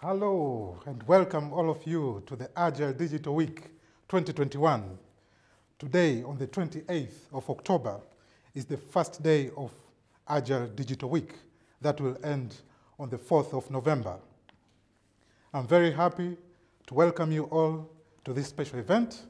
Hello and welcome all of you to the Agile Digital Week 2021. Today, on the 28th of October, is the first day of Agile Digital Week that will end on the 4th of November. I'm very happy to welcome you all to this special event.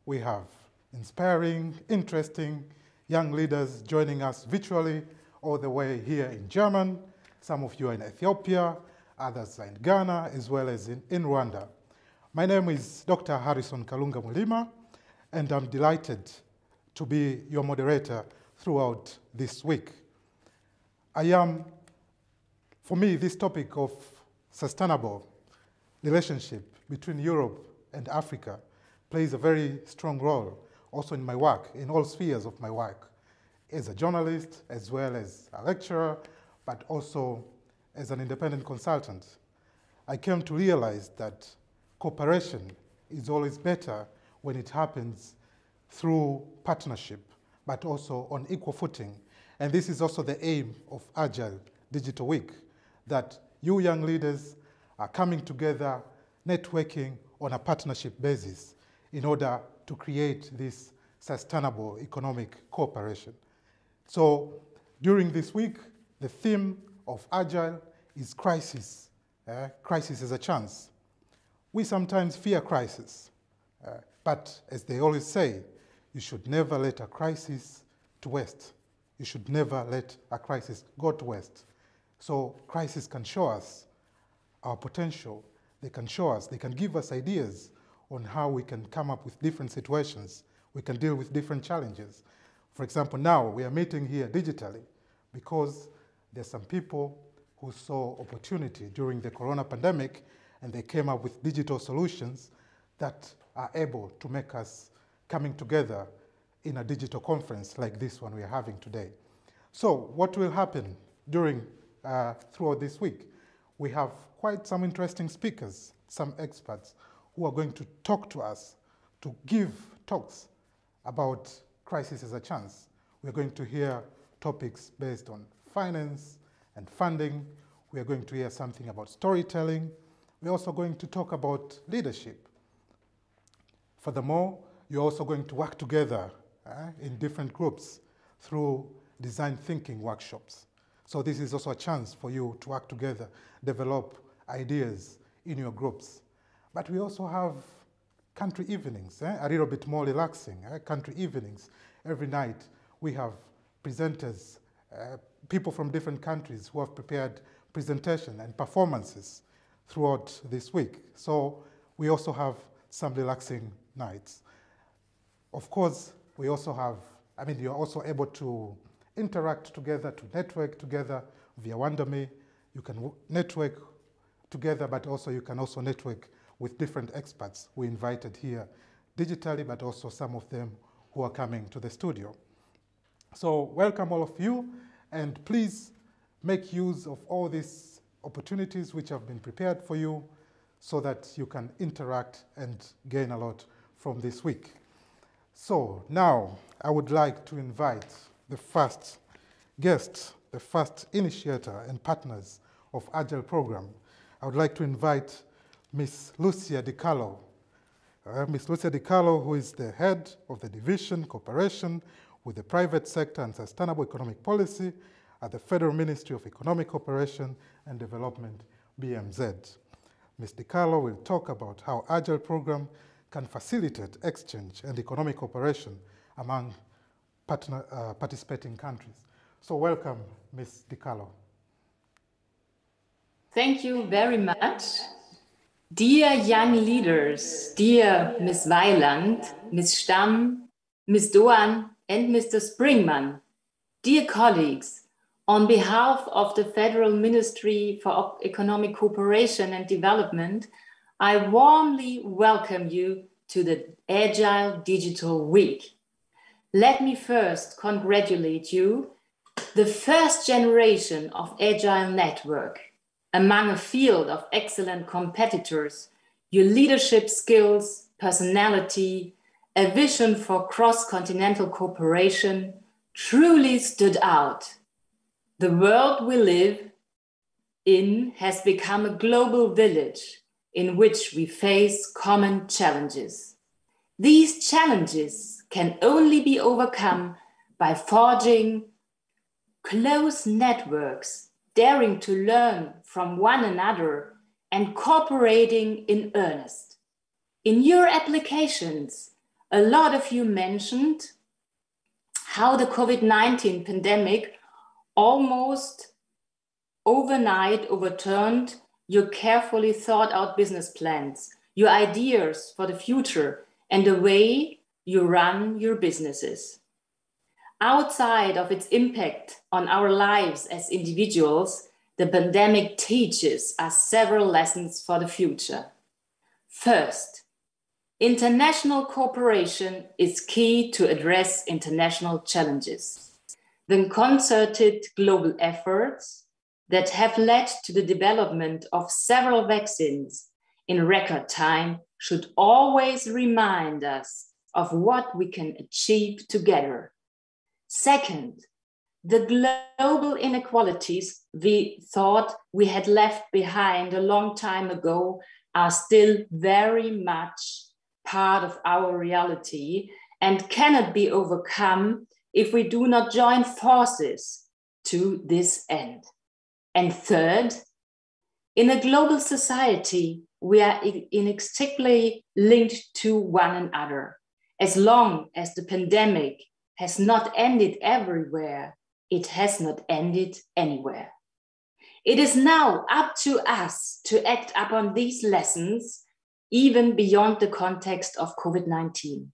We have inspiring, interesting young leaders joining us virtually all the way here in Germany. Some of you are in Ethiopia, others are in Ghana, as well as in Rwanda. My name is Dr. Harrison Kalunga Mulima, and I'm delighted to be your moderator throughout this week. For me, this topic of sustainable relationship between Europe and Africa plays a very strong role also in my work, in all spheres of my work, as a journalist, as well as a lecturer, but also as an independent consultant. I came to realize that cooperation is always better when it happens through partnership, but also on equal footing. And this is also the aim of Agile Digital Week, that you young leaders are coming together, networking on a partnership basis in order to create this sustainable economic cooperation. So during this week, the theme of Agile is crisis. Crisis is a chance. We sometimes fear crisis, but as they always say, you should never let a crisis to waste. You should never let a crisis go to waste. So crisis can show us our potential. They can show us, they can give us ideas on how we can come up with different situations. We can deal with different challenges. For example, now we are meeting here digitally because there's some people who saw opportunity during the corona pandemic and they came up with digital solutions that are able to make us coming together in a digital conference like this one we are having today. So what will happen throughout this week? We have quite some interesting speakers, some experts who are going to talk to us, to give talks about crisis as a chance. We're going to hear topics based on finance and funding. We are going to hear something about storytelling. We're also going to talk about leadership. Furthermore, you're also going to work together in different groups through design thinking workshops. So this is also a chance for you to work together, develop ideas in your groups. But we also have country evenings, a little bit more relaxing, country evenings. Every night we have presenters, people from different countries who have prepared presentation and performances throughout this week. So we also have some relaxing nights. Of course, we also have, you're also able to interact together, to network together via WonderMe. You can network together, but also you can also network with different experts we invited here digitally, but also some of them who are coming to the studio. So welcome all of you, and please make use of all these opportunities which have been prepared for you so that you can interact and gain a lot from this week. So now I would like to invite the first guest, the first initiator and partners of Agile program. I would like to invite Ms. Lucia Di Carlo. Ms. Lucia Di Carlo, who is the head of the division Cooperation with the Private Sector and Sustainable Economic Policy at the Federal Ministry of Economic Cooperation and Development, BMZ. Ms. Di Carlo will talk about how Agile program can facilitate exchange and economic cooperation among participating countries. So welcome, Ms. Di Carlo. Thank you very much. Dear young leaders, dear Ms. Weiland, Ms. Stam, Ms. Doan, and Mr. Springmann, dear colleagues, on behalf of the Federal Ministry for Economic Cooperation and Development, I warmly welcome you to the Agile Digital Week. Let me first congratulate you, the first generation of Agile network. Among a field of excellent competitors, your leadership skills, personality, a vision for cross-continental cooperation truly stood out. The world we live In has become a global village in which we face common challenges. These challenges can only be overcome by forging close networks, daring to learn from one another, and cooperating in earnest. In your applications, a lot of you mentioned how the COVID-19 pandemic almost overnight overturned your carefully thought out business plans, your ideas for the future, and the way you run your businesses. Outside of its impact on our lives as individuals, the pandemic teaches us several lessons for the future. First, international cooperation is key to address international challenges. The concerted global efforts that have led to the development of several vaccines in record time should always remind us of what we can achieve together. Second, the global inequalities we thought we had left behind a long time ago are still very much part of our reality and cannot be overcome if we do not join forces to this end. And third, in a global society, we are inextricably linked to one another. As long as the pandemic has not ended everywhere, it has not ended anywhere. It is now up to us to act upon these lessons, even beyond the context of COVID-19.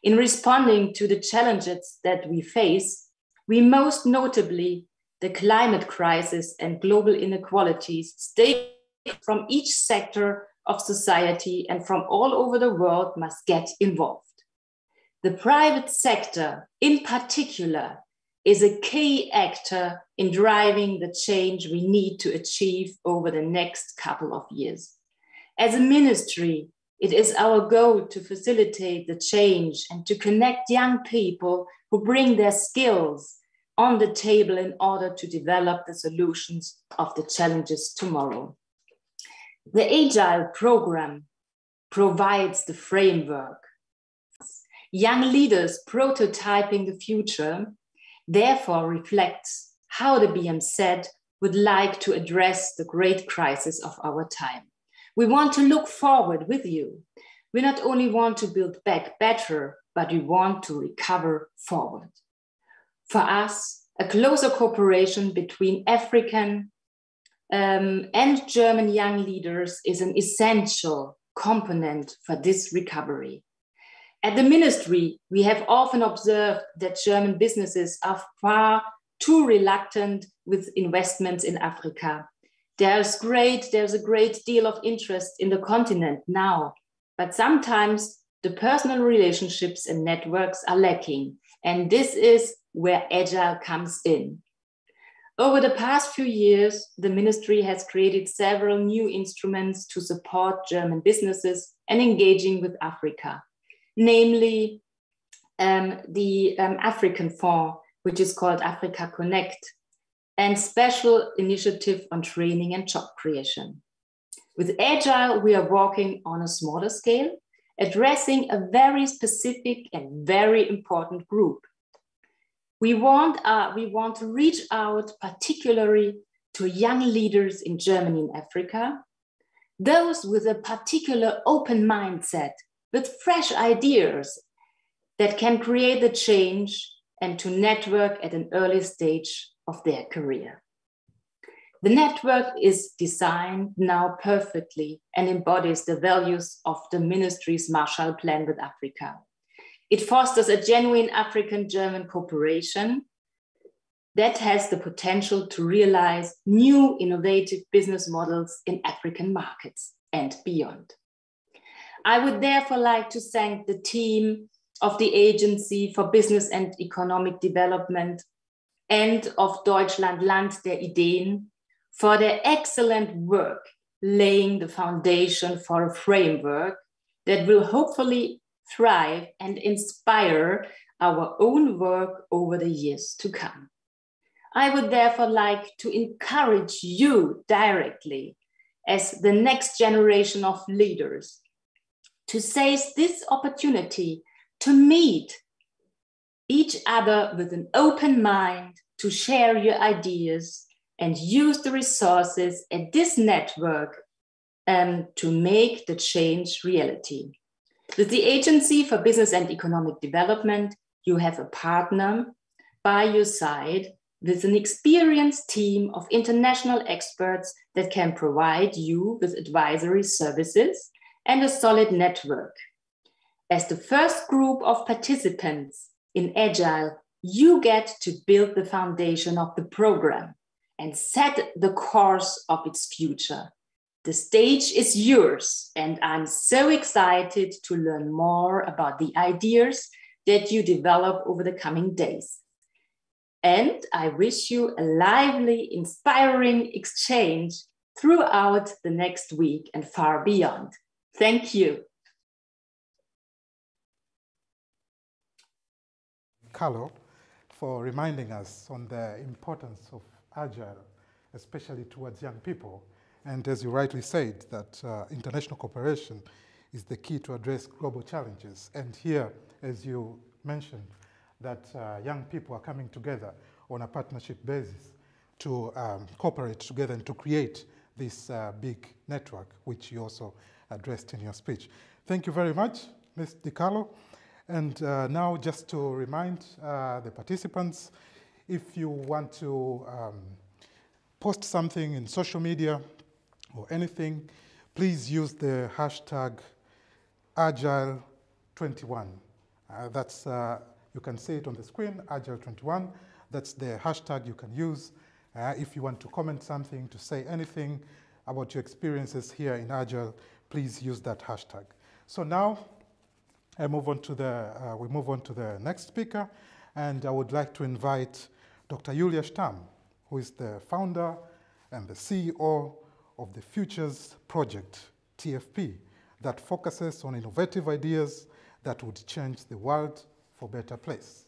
In responding to the challenges that we face, we most notably the climate crisis and global inequalities stake from each sector of society and from all over the world must get involved. The private sector, in particular, is a key actor in driving the change we need to achieve over the next couple of years. As a ministry, it is our goal to facilitate the change and to connect young people who bring their skills on the table in order to develop the solutions of the challenges tomorrow. The AGYLE program provides the framework. Young leaders prototyping the future therefore reflects how the BMZ would like to address the great crisis of our time. We want to look forward with you. We not only want to build back better, but we want to recover forward. For us, a closer cooperation between African and German young leaders is an essential component for this recovery. At the ministry, we have often observed that German businesses are far too reluctant with investments in Africa. There's a great deal of interest in the continent now, but sometimes the personal relationships and networks are lacking, and this is where Agile comes in. Over the past few years, the ministry has created several new instruments to support German businesses and engaging with Africa, namely the African Fund, which is called Africa Connect, and special initiative on training and job creation. With Agile, we are working on a smaller scale, addressing a very specific and very important group. We want to reach out particularly to young leaders in Germany and Africa, those with a particular open mindset, with fresh ideas that can create the change and to network at an early stage of their career. The network is designed now perfectly and embodies the values of the ministry's Marshall Plan with Africa. It fosters a genuine African-German cooperation that has the potential to realize new innovative business models in African markets and beyond. I would therefore like to thank the team of the Agency for Business and Economic Development and of Deutschland Land der Ideen for their excellent work laying the foundation for a framework that will hopefully thrive and inspire our own work over the years to come. I would therefore like to encourage you directly as the next generation of leaders to seize this opportunity to meet each other with an open mind, to share your ideas and use the resources at this network to make the change reality. With the Agency for Business and Economic Development, you have a partner by your side with an experienced team of international experts that can provide you with advisory services and a solid network. As the first group of participants in Agile, you get to build the foundation of the program and set the course of its future. The stage is yours, and I'm so excited to learn more about the ideas that you develop over the coming days. And I wish you a lively, inspiring exchange throughout the next week and far beyond. Thank you. Carlo, for reminding us on the importance of Agile, especially towards young people. And as you rightly said, that international cooperation is the key to address global challenges. And here, as you mentioned, that young people are coming together on a partnership basis to cooperate together and to create this big network, which you also addressed in your speech. Thank you very much, Ms. Di Carlo. And now just to remind the participants, if you want to post something in social media or anything, please use the hashtag AGYLE21. You can see it on the screen, AGYLE21. That's the hashtag you can use if you want to comment something, to say anything about your experiences here in Agile. Please use that hashtag. So now we move on to the next speaker, and I would like to invite Dr. Julia Stam, who is the founder and the CEO of the Futures Project, TFP, that focuses on innovative ideas that would change the world for a better place.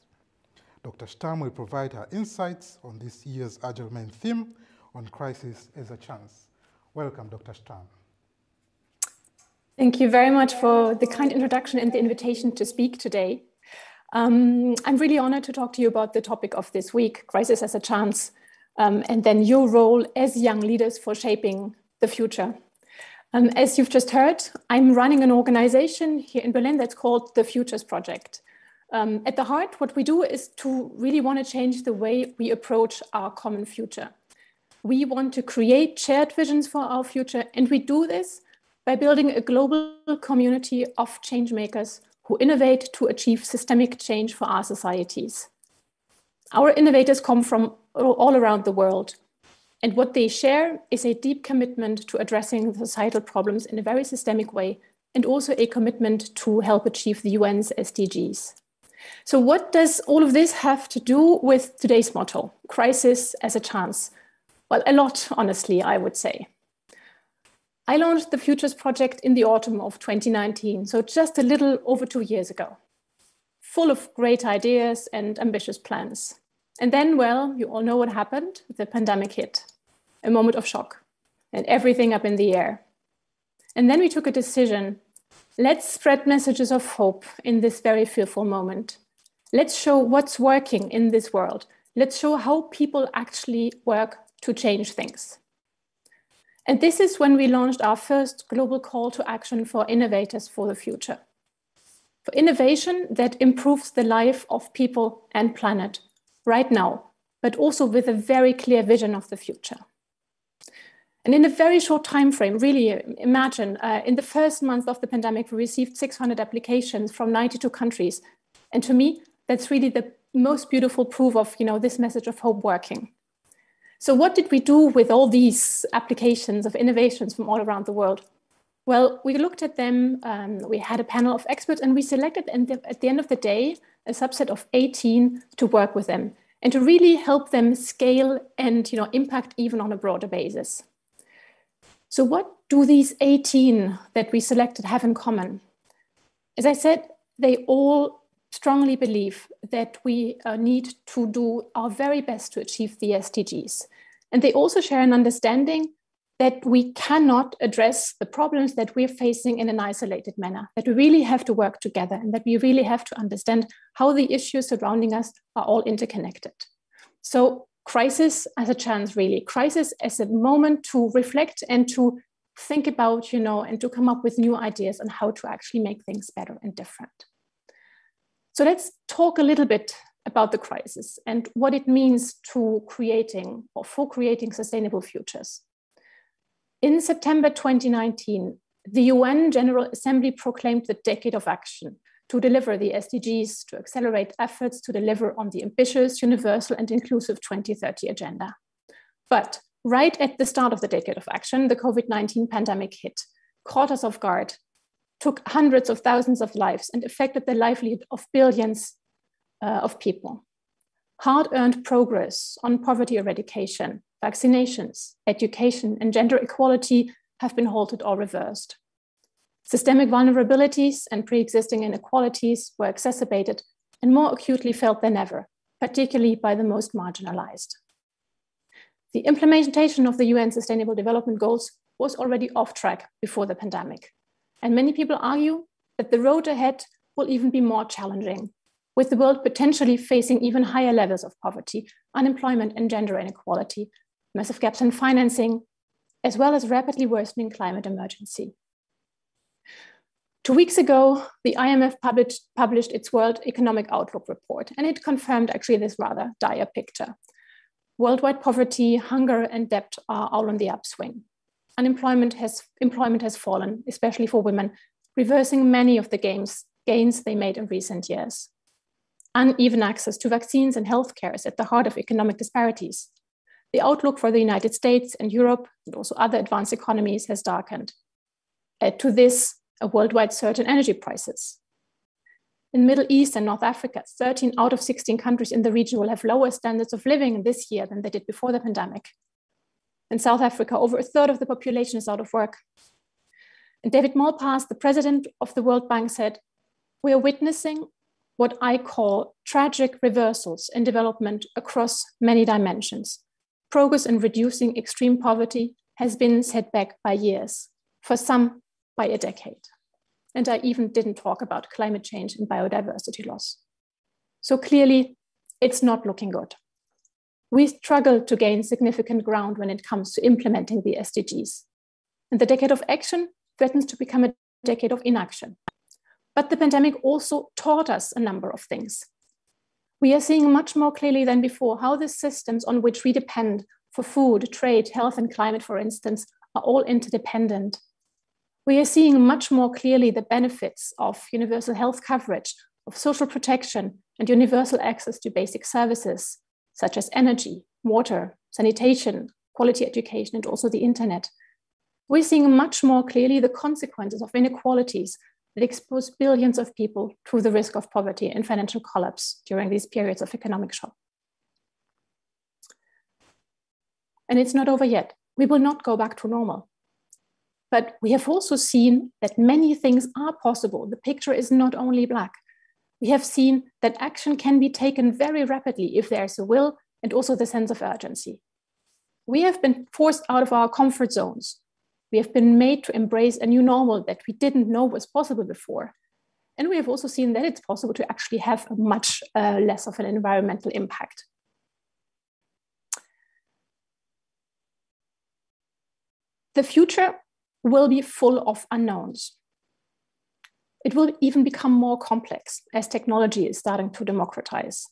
Dr. Stam will provide her insights on this year's Agile main theme on crisis as a chance. Welcome, Dr. Stam. Thank you very much for the kind introduction and the invitation to speak today. I'm really honored to talk to you about the topic of this week, crisis as a chance, and then your role as young leaders for shaping the future. As you've just heard, I'm running an organization here in Berlin that's called the Futures Project. At the heart, what we do is to really want to change the way we approach our common future. We want to create shared visions for our future, and we do this by building a global community of change makers who innovate to achieve systemic change for our societies. Our innovators come from all around the world, and what they share is a deep commitment to addressing societal problems in a very systemic way, and also a commitment to help achieve the UN's SDGs. So what does all of this have to do with today's motto, crisis as a chance? Well, a lot, honestly, I would say. I launched the Futures Project in the autumn of 2019, so just a little over 2 years ago, full of great ideas and ambitious plans. And then, well, you all know what happened. The pandemic hit, a moment of shock, and everything up in the air. And then we took a decision. Let's spread messages of hope in this very fearful moment. Let's show what's working in this world. Let's show how people actually work to change things. And this is when we launched our first global call to action for innovators for the future. For innovation that improves the life of people and planet right now, but also with a very clear vision of the future. And in a very short time frame, really imagine, in the first month of the pandemic, we received 600 applications from 92 countries. And to me, that's really the most beautiful proof of, this message of hope working. So what did we do with all these applications of innovations from all around the world? Well, we looked at them, we had a panel of experts, and we selected at the end of the day, a subset of 18 to work with them and to really help them scale and impact even on a broader basis. So what do these 18 that we selected have in common? As I said, they all strongly believe that we need to do our very best to achieve the SDGs. And they also share an understanding that we cannot address the problems that we're facing in an isolated manner, that we really have to work together and that we really have to understand how the issues surrounding us are all interconnected. So crisis as a chance, really. Crisis as a moment to reflect and to think about, and to come up with new ideas on how to actually make things better and different. So let's talk a little bit about the crisis and what it means to creating or for creating sustainable futures. In September 2019, the UN General Assembly proclaimed the Decade of Action to deliver the SDGs, to accelerate efforts to deliver on the ambitious, universal, and inclusive 2030 agenda. But right at the start of the Decade of Action, the COVID-19 pandemic hit, caught us off guard, took hundreds of thousands of lives, and affected the livelihood of billions of people. Hard-earned progress on poverty eradication, vaccinations, education, and gender equality have been halted or reversed. Systemic vulnerabilities and pre-existing inequalities were exacerbated and more acutely felt than ever, particularly by the most marginalized. The implementation of the UN Sustainable Development Goals was already off track before the pandemic. And many people argue that the road ahead will even be more challenging, with the world potentially facing even higher levels of poverty, unemployment, and gender inequality, massive gaps in financing, as well as rapidly worsening climate emergency. 2 weeks ago, the IMF published its World Economic Outlook report, and it confirmed actually this rather dire picture. Worldwide poverty, hunger, and debt are all on the upswing. Employment has fallen, especially for women, reversing many of the gains they made in recent years. Uneven access to vaccines and healthcare is at the heart of economic disparities. The outlook for the United States and Europe, and also other advanced economies, has darkened. Add to this a worldwide surge in energy prices. In the Middle East and North Africa, 13 out of 16 countries in the region will have lower standards of living this year than they did before the pandemic. In South Africa, over a third of the population is out of work. And David Malpass, the president of the World Bank, said, "We are witnessing what I call tragic reversals in development across many dimensions. Progress in reducing extreme poverty has been set back by years, for some by a decade." And I even didn't talk about climate change and biodiversity loss. So clearly, it's not looking good. We struggle to gain significant ground when it comes to implementing the SDGs. And the Decade of Action threatens to become a decade of inaction. But the pandemic also taught us a number of things. We are seeing much more clearly than before how the systems on which we depend for food, trade, health, and climate, for instance, are all interdependent. We are seeing much more clearly the benefits of universal health coverage, of social protection, and universal access to basic services, such as energy, water, sanitation, quality education, and also the internet. We're seeing much more clearly the consequences of inequalities that expose billions of people to the risk of poverty and financial collapse during these periods of economic shock. And it's not over yet. We will not go back to normal. But we have also seen that many things are possible. The picture is not only black. We have seen that action can be taken very rapidly if there is a will and also the sense of urgency. We have been forced out of our comfort zones. We have been made to embrace a new normal that we didn't know was possible before. And we have also seen that it's possible to actually have a much less of an environmental impact. The future will be full of unknowns. It will even become more complex as technology is starting to democratize.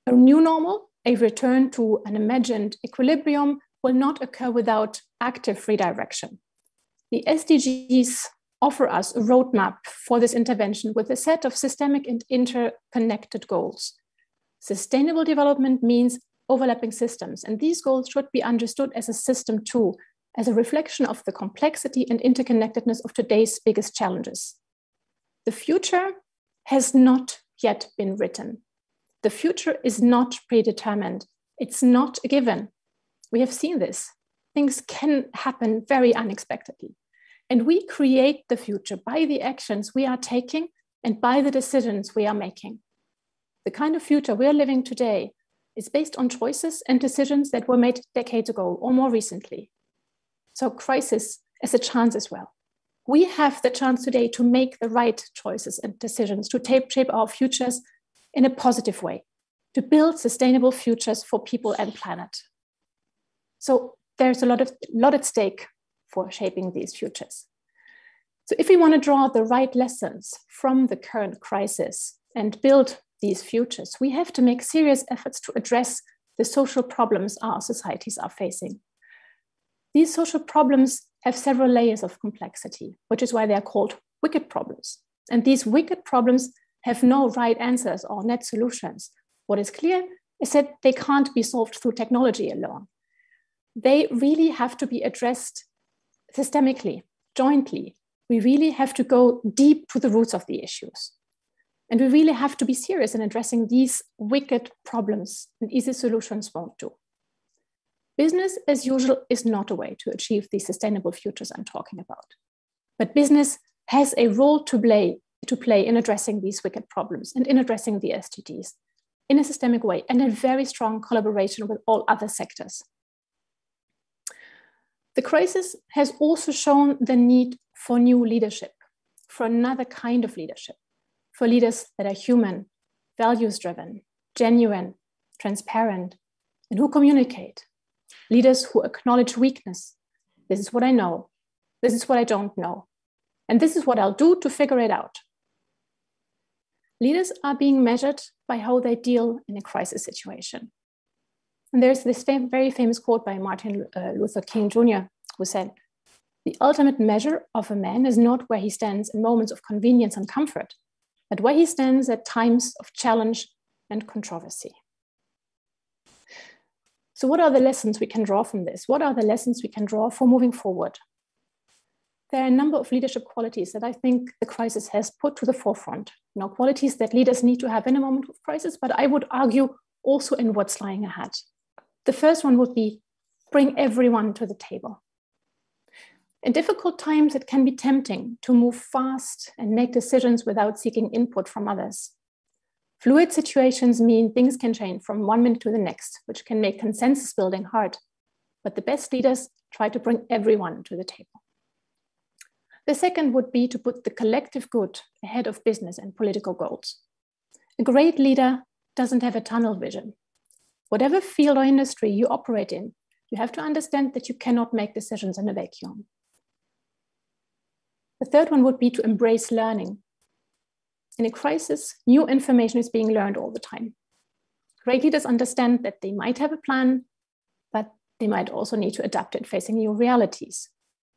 A new normal, a return to an imagined equilibrium, will not occur without active redirection. The SDGs offer us a roadmap for this intervention with a set of systemic and interconnected goals. Sustainable development means overlapping systems, and these goals should be understood as a system too, as a reflection of the complexity and interconnectedness of today's biggest challenges. The future has not yet been written. The future is not predetermined. It's not a given. We have seen this. Things can happen very unexpectedly. And we create the future by the actions we are taking and by the decisions we are making. The kind of future we are living today is based on choices and decisions that were made decades ago or more recently. So crisis is a chance as well. We have the chance today to make the right choices and decisions to shape our futures in a positive way, to build sustainable futures for people and planet. So there's a lot at stake for shaping these futures. So if we want to draw the right lessons from the current crisis and build these futures, we have to make serious efforts to address the social problems our societies are facing. These social problems have several layers of complexity, which is why they are called wicked problems. And these wicked problems have no right answers or net solutions. What is clear is that they can't be solved through technology alone. They really have to be addressed systemically, jointly. We really have to go deep to the roots of the issues. And we really have to be serious in addressing these wicked problems, and easy solutions won't do. Business as usual is not a way to achieve these sustainable futures I'm talking about. But business has a role to play in addressing these wicked problems and in addressing the SDGs in a systemic way and in very strong collaboration with all other sectors. The crisis has also shown the need for new leadership, for another kind of leadership, for leaders that are human, values-driven, genuine, transparent, and who communicate. Leaders who acknowledge weakness. This is what I know. This is what I don't know. And this is what I'll do to figure it out. Leaders are being measured by how they deal in a crisis situation. And there's this very famous quote by Martin Luther King Jr., who said, "The ultimate measure of a man is not where he stands in moments of convenience and comfort, but where he stands at times of challenge and controversy." So what are the lessons we can draw from this? What are the lessons we can draw for moving forward? There are a number of leadership qualities that I think the crisis has put to the forefront. Qualities that leaders need to have in a moment of crisis, but I would argue also in what's lying ahead. The first one would be bring everyone to the table. In difficult times, it can be tempting to move fast and make decisions without seeking input from others. Fluid situations mean things can change from one minute to the next, which can make consensus building hard. But the best leaders try to bring everyone to the table. The second would be to put the collective good ahead of business and political goals. A great leader doesn't have a tunnel vision. Whatever field or industry you operate in, you have to understand that you cannot make decisions in a vacuum. The third one would be to embrace learning. In a crisis, new information is being learned all the time. Great leaders understand that they might have a plan, but they might also need to adapt it facing new realities.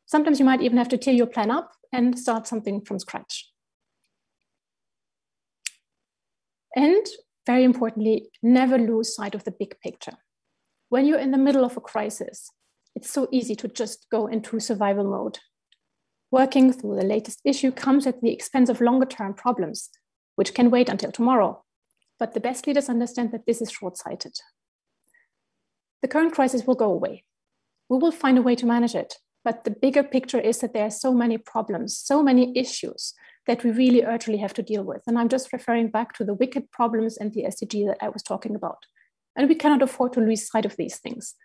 Sometimes you might even have to tear your plan up and start something from scratch. And very importantly, never lose sight of the big picture. When you're in the middle of a crisis, it's so easy to just go into survival mode. Working through the latest issue comes at the expense of longer-term problems, which can wait until tomorrow. But the best leaders understand that this is short-sighted. The current crisis will go away. We will find a way to manage it. But the bigger picture is that there are so many problems, so many issues that we really urgently have to deal with. And I'm just referring back to the wicked problems and the SDG that I was talking about. And we cannot afford to lose sight of these things.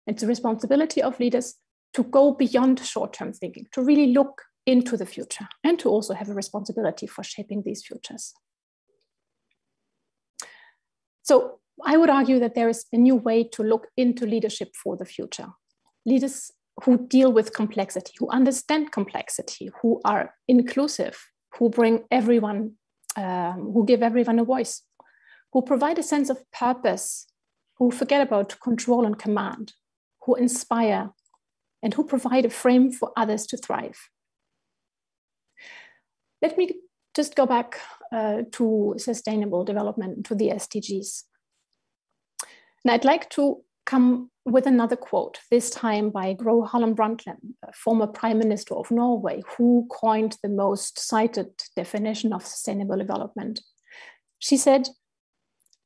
It's a responsibility of leaders to go beyond short-term thinking, to really look into the future, and to also have a responsibility for shaping these futures. So I would argue that there is a new way to look into leadership for the future. Leaders who deal with complexity, who understand complexity, who are inclusive, who bring everyone, who give everyone a voice, who provide a sense of purpose, who forget about control and command, who inspire, and who provide a frame for others to thrive. Let me just go back to sustainable development, to the SDGs. And I'd like to come with another quote, this time by Gro Harlem Brundtland, former Prime Minister of Norway, who coined the most cited definition of sustainable development. She said,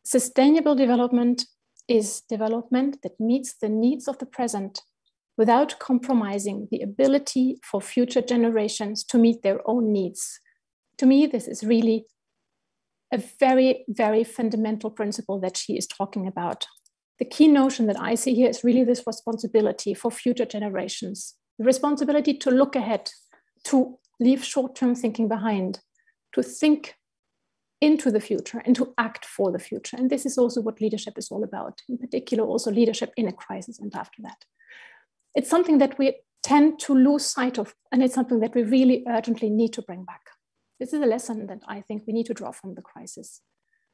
"Sustainable development is development that meets the needs of the present without compromising the ability for future generations to meet their own needs, To me, this is really a very, very fundamental principle that she is talking about. The key notion that I see here is really this responsibility for future generations, the responsibility to look ahead, to leave short-term thinking behind, to think into the future and to act for the future. And this is also what leadership is all about, in particular also leadership in a crisis and after that. It's something that we tend to lose sight of, and it's something that we really urgently need to bring back. This is a lesson that I think we need to draw from the crisis.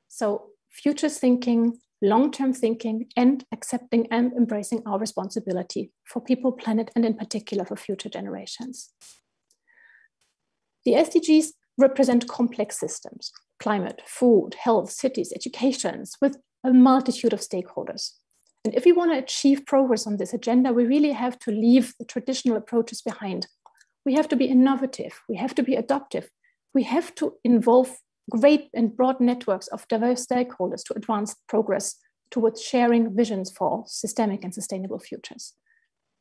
So future thinking, long-term thinking, and accepting and embracing our responsibility for people, planet, and in particular for future generations. The SDGs represent complex systems: climate, food, health, cities, educations, with a multitude of stakeholders. And if we want to achieve progress on this agenda, we really have to leave the traditional approaches behind. We have to be innovative, we have to be adaptive, we have to involve great and broad networks of diverse stakeholders to advance progress towards sharing visions for systemic and sustainable futures.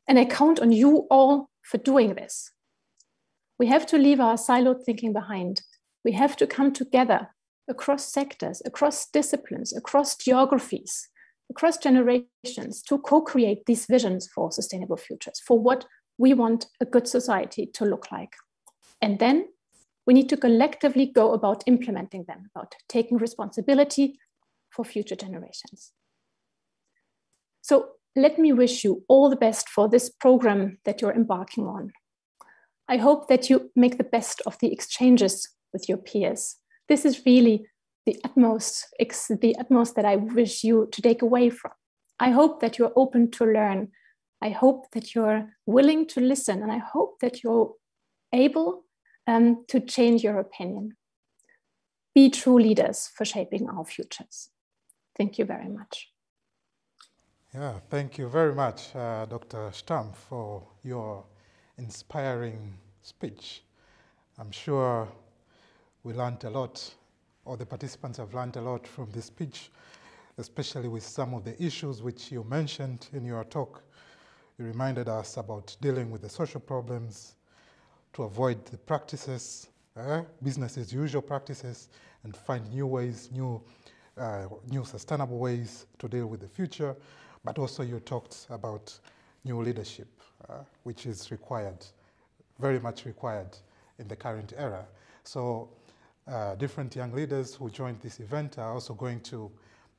And I count on you all for doing this. We have to leave our siloed thinking behind. We have to come together across sectors, across disciplines, across geographies, across generations to co-create these visions for sustainable futures, for what we want a good society to look like. And then we need to collectively go about implementing them, about taking responsibility for future generations. So let me wish you all the best for this program that you're embarking on. I hope that you make the best of the exchanges with your peers. This is really the utmost that I wish you to take away from. I hope that you're open to learn. I hope that you're willing to listen, and I hope that you're able to change your opinion. Be true leaders for shaping our futures. Thank you very much. Yeah, thank you very much, Dr. Stam, for your inspiring speech. I'm sure we learned a lot, or the participants have learned a lot from this speech, especially with some of the issues which you mentioned in your talk. You reminded us about dealing with the social problems, to avoid the practices, business as usual practices, and find new ways, new sustainable ways to deal with the future. But also you talked about new leadership, which is required, very much required in the current era. So different young leaders who joined this event are also going to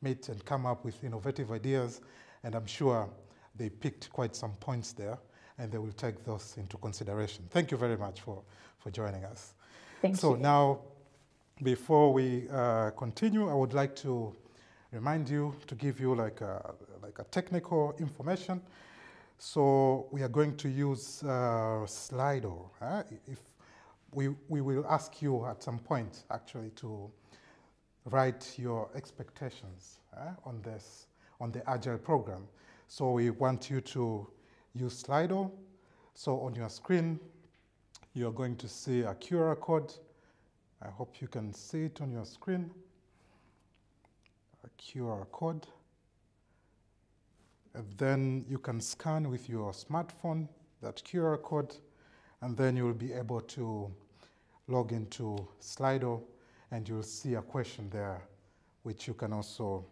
meet and come up with innovative ideas, and I'm sure they picked quite some points there, and they will take those into consideration. Thank you very much for joining us. Thank you. So now, before we continue, I would like to remind you to give you like a technical information. So we are going to use Slido. If we will ask you at some point actually to write your expectations on the Agile program. So we want you to use Slido. So on your screen, you're going to see a QR code. I hope you can see it on your screen. A QR code. And then you can scan with your smartphone that QR code, and then you'll be able to log into Slido, and you'll see a question there, which you can also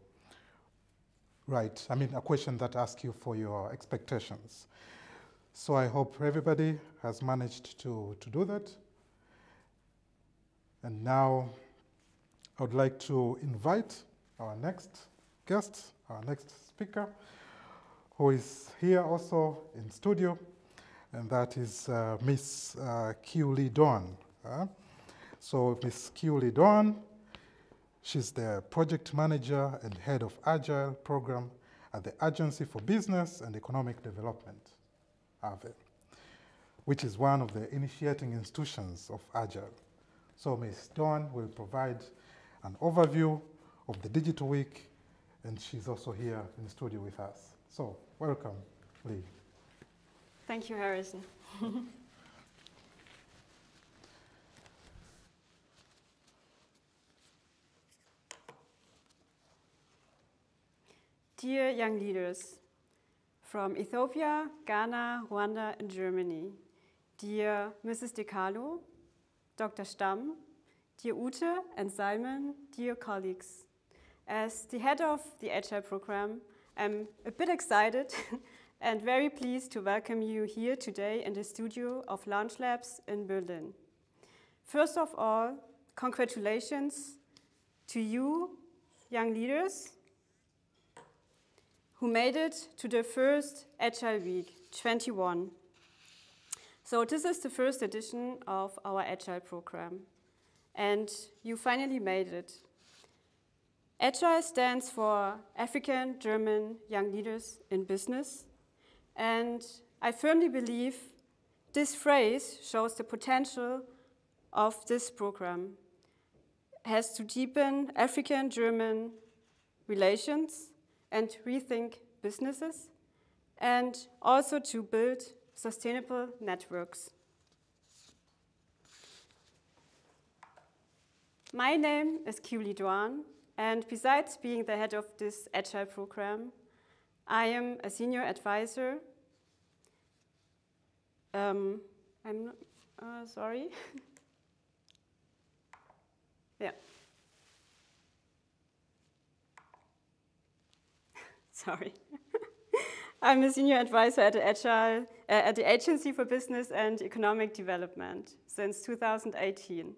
write. I mean, a question that asks you for your expectations. So I hope everybody has managed to do that. And now I would like to invite our next guest, our next speaker, who is here also in studio, and that is Miss Julia Stam. So Miss Julia Stam, she's the project manager and head of Agile program at the Agency for Business and Economic Development, AGYLE, which is one of the initiating institutions of Agile. So Ms. Stam will provide an overview of the Digital Week, and she's also here in the studio with us. So welcome, Lee. Thank you, Harrison. Dear young leaders from Ethiopia, Ghana, Rwanda, and Germany, dear Mrs. De Carlo, Dr. Stam, dear Ute and Simon, dear colleagues. As the head of the Agile program, I'm a bit excited and very pleased to welcome you here today in the studio of Launch Labs in Berlin. First of all, congratulations to you, young leaders, who made it to the first Agile Week 21. So this is the first edition of our Agile program, and you finally made it. Agile stands for African German Young Leaders in Business, and I firmly believe this phrase shows the potential of this program. It has to deepen African-German relations and rethink businesses, and also to build sustainable networks. My name is Julia Stam, and besides being the head of this Agile program, I am a senior advisor. Sorry. Yeah. Sorry. I'm a senior advisor at Agile, at the Agency for Business and Economic Development since 2018.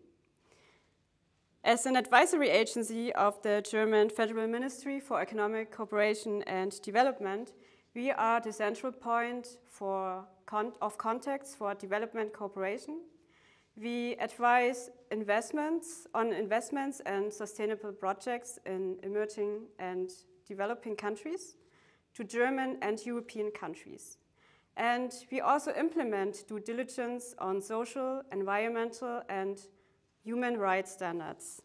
As an advisory agency of the German Federal Ministry for Economic Cooperation and Development, we are the central point of contacts for development cooperation. We advise on investments and sustainable projects in emerging and developing countries to German and European countries. And we also implement due diligence on social, environmental, and human rights standards.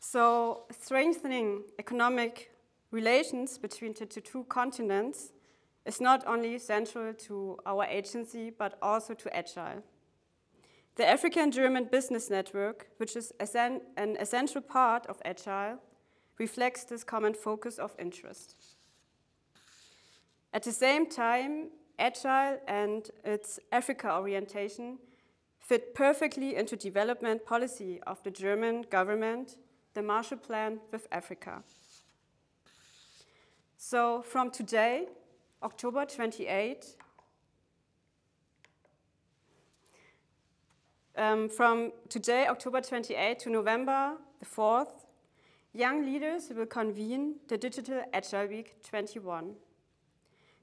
So, strengthening economic relations between the two continents is not only central to our agency, but also to Agile. The African-German Business Network, which is an essential part of Agile, reflects this common focus of interest. At the same time, Agile and its Africa orientation fit perfectly into development policy of the German government, the Marshall Plan with Africa. So from today, October 28, to November the 4th, young leaders will convene the Digital Agile Week 21.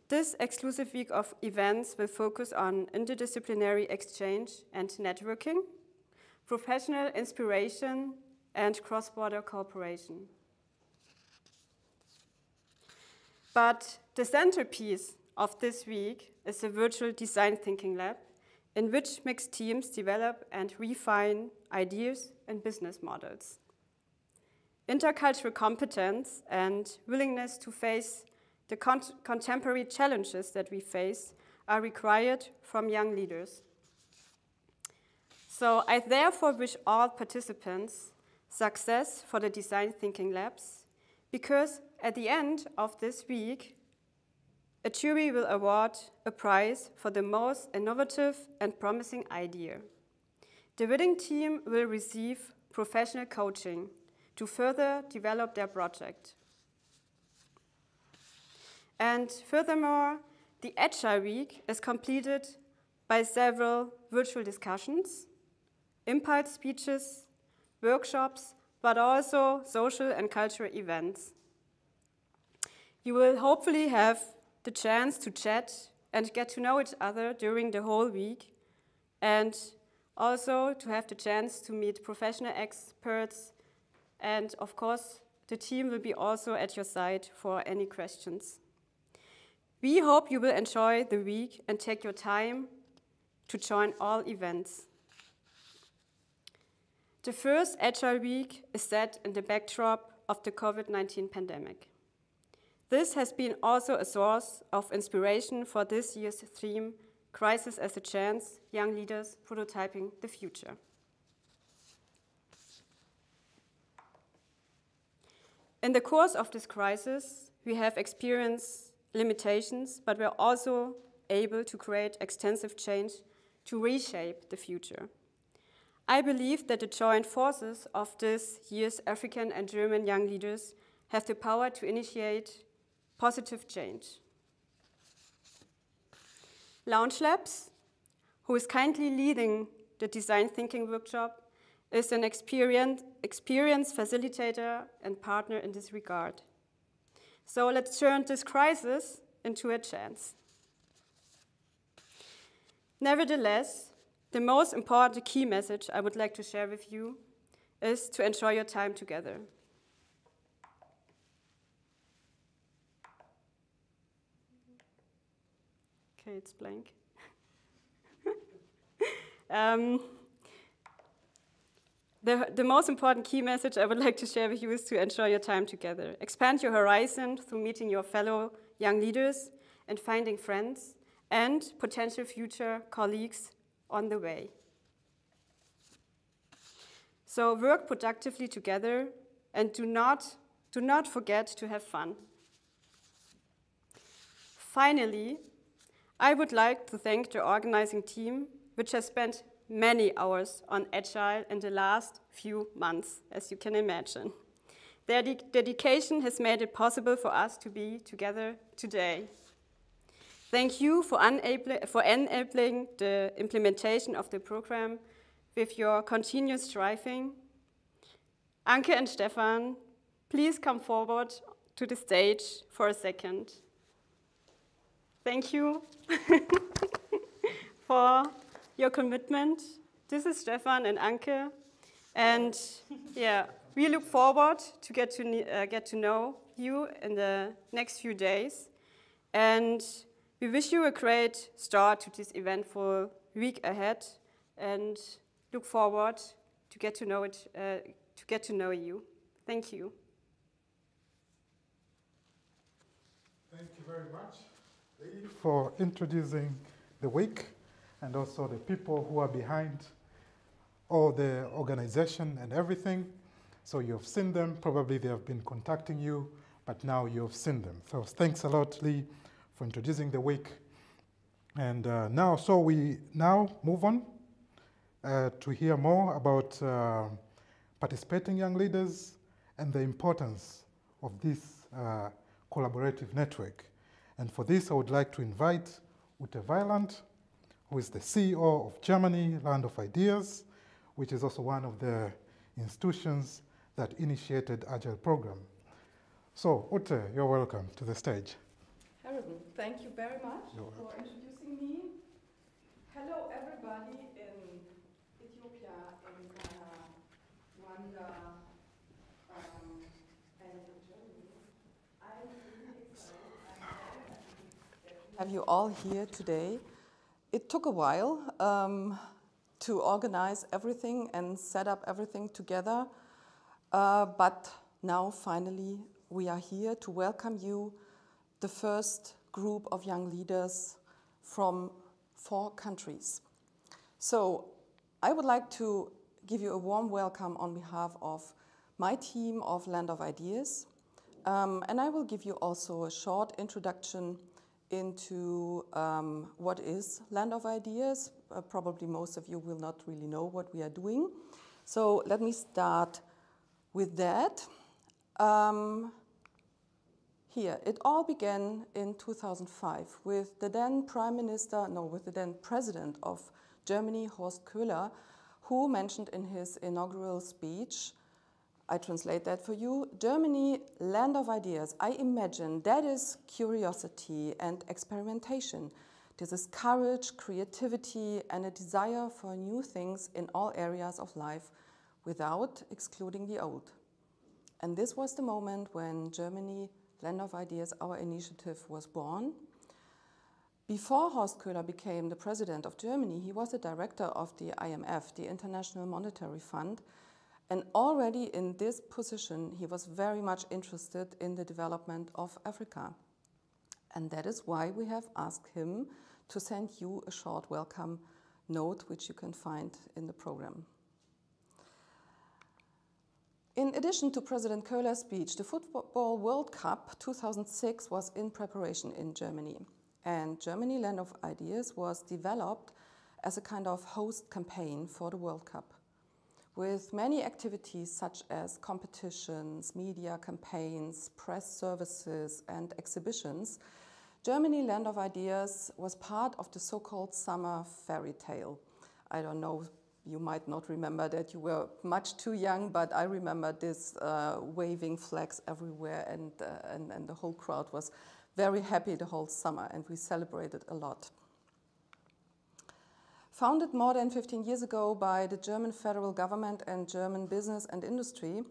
This exclusive week of events will focus on interdisciplinary exchange and networking, professional inspiration, and cross-border cooperation. But the centerpiece of this week is a virtual design thinking lab in which mixed teams develop and refine ideas and business models. Intercultural competence and willingness to face the contemporary challenges that we face are required from young leaders. So I therefore wish all participants success for the design thinking labs, because at the end of this week, a jury will award a prize for the most innovative and promising idea. The winning team will receive professional coaching to further develop their project. And furthermore, the Agile Week is completed by several virtual discussions, impulse speeches, workshops, but also social and cultural events. You will hopefully have the chance to chat and get to know each other during the whole week, and also to have the chance to meet professional experts, and of course, the team will be also at your side for any questions. We hope you will enjoy the week and take your time to join all events. The first Agile Week is set in the backdrop of the COVID-19 pandemic. This has been also a source of inspiration for this year's theme, Crisis as a Chance, Young Leaders Prototyping the Future. In the course of this crisis, we have experienced limitations, but we're also able to create extensive change to reshape the future. I believe that the joint forces of this year's African and German young leaders have the power to initiate positive change. Launch Labs, who is kindly leading the design thinking workshop, is an experienced facilitator and partner in this regard. So let's turn this crisis into a chance. Nevertheless, the most important key message I would like to share with you is to enjoy your time together. Okay, it's blank. The most important key message I would like to share with you is to enjoy your time together. Expand your horizon through meeting your fellow young leaders and finding friends and potential future colleagues on the way. So work productively together and do not forget to have fun. Finally, I would like to thank the organizing team, which has spent many hours on Agile in the last few months, as you can imagine. Their dedication has made it possible for us to be together today. Thank you for enabling the implementation of the program with your continuous striving. Anke and Stefan, please come forward to the stage for a second. Thank you for your commitment. This is Stefan and Anke, and yeah, we look forward to get to know you in the next few days, and we wish you a great start to this eventful week ahead, and look forward to get to know you. Thank you. Thank you very much, Lee, for introducing the week and also the people who are behind all the organization and everything. So you've seen them, probably they have been contacting you, but now you've seen them. So thanks a lot, Lee, for introducing the week. And we now move on to hear more about participating young leaders and the importance of this collaborative network. And for this, I would like to invite Ute Weiland, who is the CEO of Germany Land of Ideas, which is also one of the institutions that initiated Agile program. So, Ute, you're welcome to the stage. Harrison, thank you very much for introducing me. Hello, everybody in Ethiopia, in Ghana, Rwanda, and in Germany. I'm really excited. I'm very happy to have you all here today. It took a while to organize everything and set up everything together, but now finally we are here to welcome you, the first group of young leaders from 4 countries. So I would like to give you a warm welcome on behalf of my team of Land of Ideas, and I will give you also a short introduction into what is Land of Ideas. Probably most of you will not really know what we are doing. So let me start with that. Here, it all began in 2005 with the then President of Germany, Horst Köhler, who mentioned in his inaugural speech, I translate that for you, Germany, land of ideas. I imagine that is curiosity and experimentation. This is courage, creativity, and a desire for new things in all areas of life without excluding the old. And this was the moment when Germany, Land of Ideas, our initiative, was born. Before Horst Köhler became the president of Germany, he was the director of the IMF, the International Monetary Fund, and already in this position, he was very much interested in the development of Africa. And that is why we have asked him to send you a short welcome note, which you can find in the program. In addition to President Köhler's speech, the Football World Cup 2006 was in preparation in Germany. And Germany Land of Ideas was developed as a kind of host campaign for the World Cup, with many activities such as competitions, media campaigns, press services, and exhibitions. Germany, Land of Ideas, was part of the so-called summer fairy tale. I don't know, you might not remember that, you were much too young, but I remember this waving flags everywhere, and the whole crowd was very happy the whole summer, and we celebrated a lot. Founded more than 15 years ago by the German federal government and German business and industry,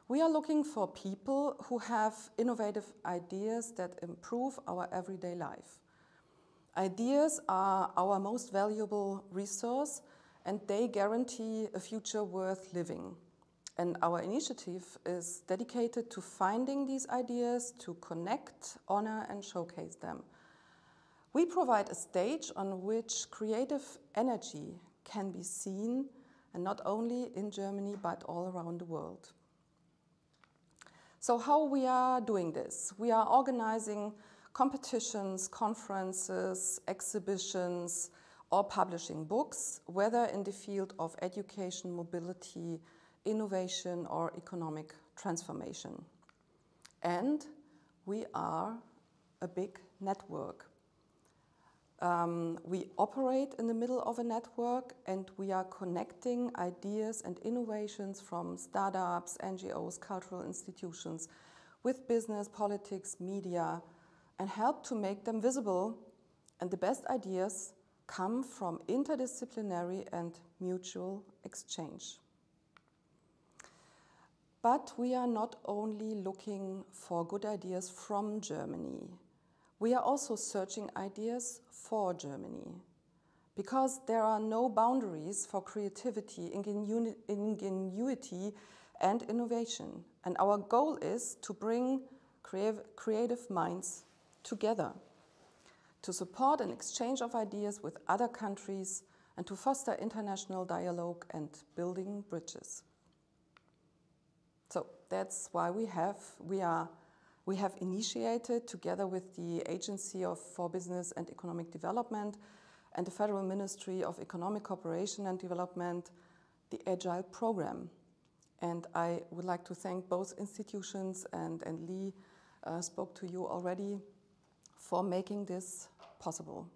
we are looking for people who have innovative ideas that improve our everyday life. Ideas are our most valuable resource, and they guarantee a future worth living. And our initiative is dedicated to finding these ideas, to connect, honor, and showcase them. We provide a stage on which creative energy can be seen, and not only in Germany, but all around the world. So how we are doing this? We are organizing competitions, conferences, exhibitions, or publishing books, whether in the field of education, mobility, innovation, or economic transformation. And we are a big network. We operate in the middle of a network, and we are connecting ideas and innovations from startups, NGOs, cultural institutions with business, politics, media, and help to make them visible. And the best ideas come from interdisciplinary and mutual exchange. But we are not only looking for good ideas from Germany. We are also searching ideas for Germany, because there are no boundaries for creativity, ingenuity, and innovation. And our goal is to bring creative minds together, to support an exchange of ideas with other countries, and to foster international dialogue and building bridges. So that's why we have initiated, together with the Agency for Business and Economic Development and the Federal Ministry of Economic Cooperation and Development, the AGYLE program. And I would like to thank both institutions, and Lee spoke to you already, for making this possible.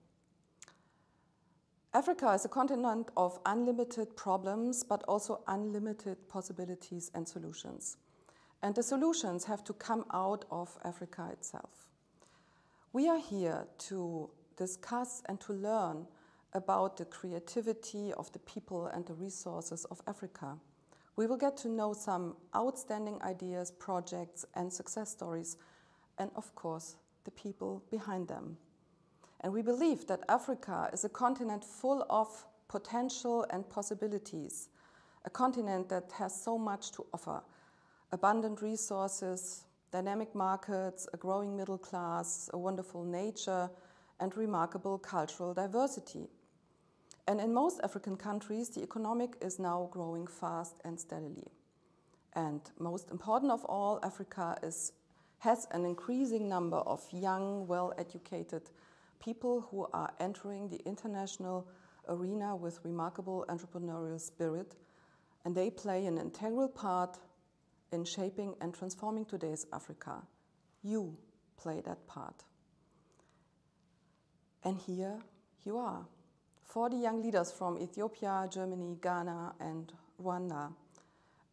Africa is a continent of unlimited problems, but also unlimited possibilities and solutions. And the solutions have to come out of Africa itself. We are here to discuss and to learn about the creativity of the people and the resources of Africa. We will get to know some outstanding ideas, projects, and success stories, and of course, the people behind them. And we believe that Africa is a continent full of potential and possibilities, a continent that has so much to offer: abundant resources, dynamic markets, a growing middle class, a wonderful nature, and remarkable cultural diversity. And in most African countries, the economic is now growing fast and steadily. And most important of all, Africa has an increasing number of young, well-educated people who are entering the international arena with remarkable entrepreneurial spirit, and they play an integral part in shaping and transforming today's Africa. You play that part. And here you are, 40 young leaders from Ethiopia, Germany, Ghana, and Rwanda.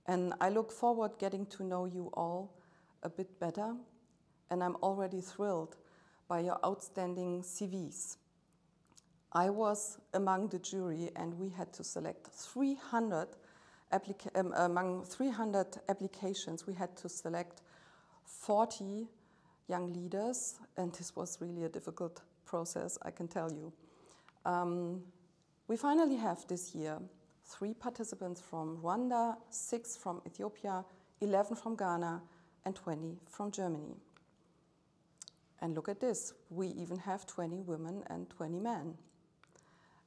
And I look forward getting to know you all a bit better, and I'm already thrilled by your outstanding CVs. I was among the jury, and we had to select 300 among 300 applications. We had to select 40 young leaders, and this was really a difficult process, I can tell you. We finally have this year 3 participants from Rwanda, 6 from Ethiopia, 11 from Ghana, and 20 from Germany. And look at this, we even have 20 women and 20 men.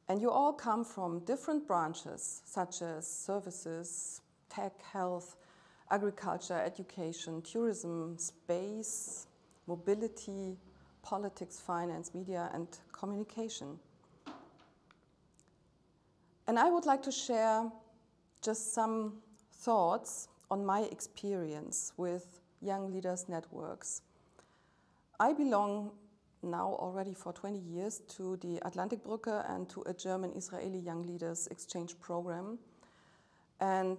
And you all come from different branches, such as services, tech, health, agriculture, education, tourism, space, mobility, politics, finance, media, and communication. And I would like to share just some thoughts on my experience with young leaders networks. I belong now already for 20 years to the Atlantikbrücke and to a German-Israeli Young Leaders Exchange program. And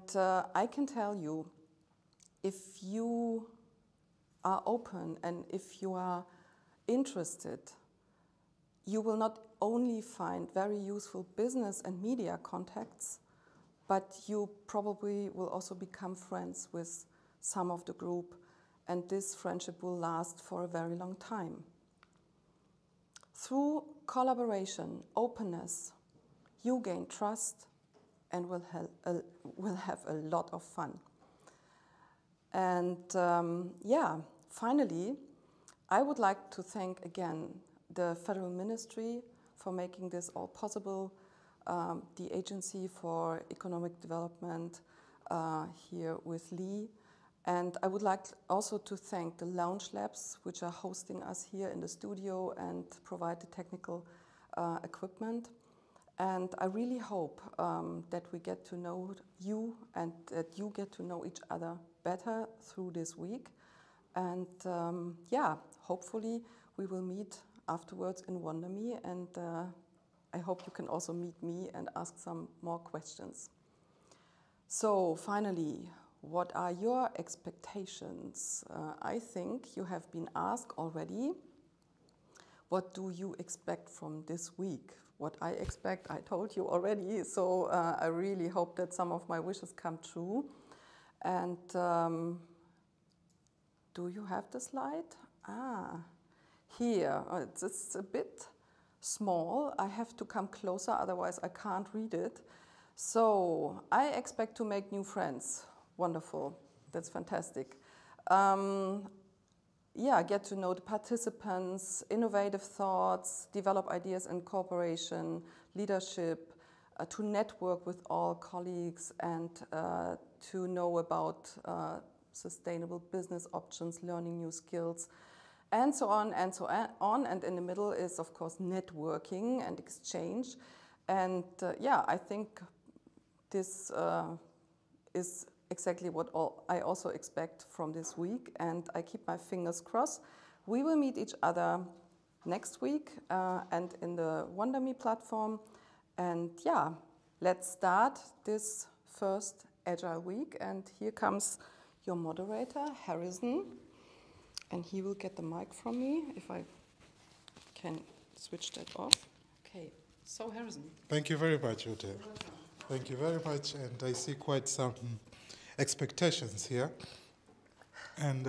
I can tell you, if you are open and if you are interested, you will not only find very useful business and media contacts, but you probably will also become friends with some of the group, and this friendship will last for a very long time. Through collaboration, openness, you gain trust and will have a lot of fun. And finally, I would like to thank again the Federal Ministry for making this all possible, the Agency for Economic Development here with Lee. And I would like also to thank the Lounge Labs, which are hosting us here in the studio and provide the technical equipment. And I really hope that we get to know you and that you get to know each other better through this week. And hopefully we will meet afterwards in WonderMe, and I hope you can also meet me and ask some more questions. So finally, what are your expectations? I think you have been asked already. What do you expect from this week? What I expect, I told you already, so I really hope that some of my wishes come true. And do you have the slide? Here, it's a bit small. I have to come closer, otherwise I can't read it. So I expect to make new friends. Wonderful, that's fantastic. Get to know the participants, innovative thoughts, develop ideas in cooperation, leadership, to network with all colleagues, and to know about sustainable business options, learning new skills, and so on and so on. And in the middle is, of course, networking and exchange. And I think this is exactly what I also expect from this week, and I keep my fingers crossed. We will meet each other next week and in the WonderMe platform. And let's start this first Agile week. And here comes your moderator, Harrison, and he will get the mic from me if I can switch that off. Okay, so Harrison. Thank you very much, Ute. Thank you very much, and I see quite some expectations here. And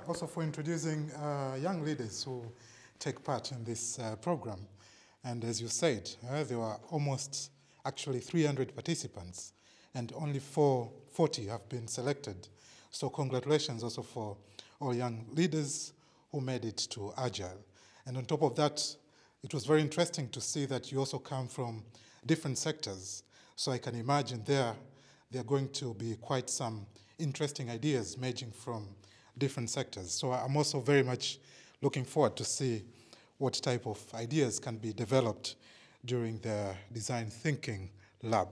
also for introducing young leaders who take part in this program. And as you said, there were almost actually 300 participants, and only 40 have been selected. So congratulations also for all young leaders who made it to Agile. And on top of that, it was very interesting to see that you also come from different sectors. So I can imagine there are going to be quite some interesting ideas emerging from different sectors. So I'm also very much looking forward to see what type of ideas can be developed during the design thinking lab.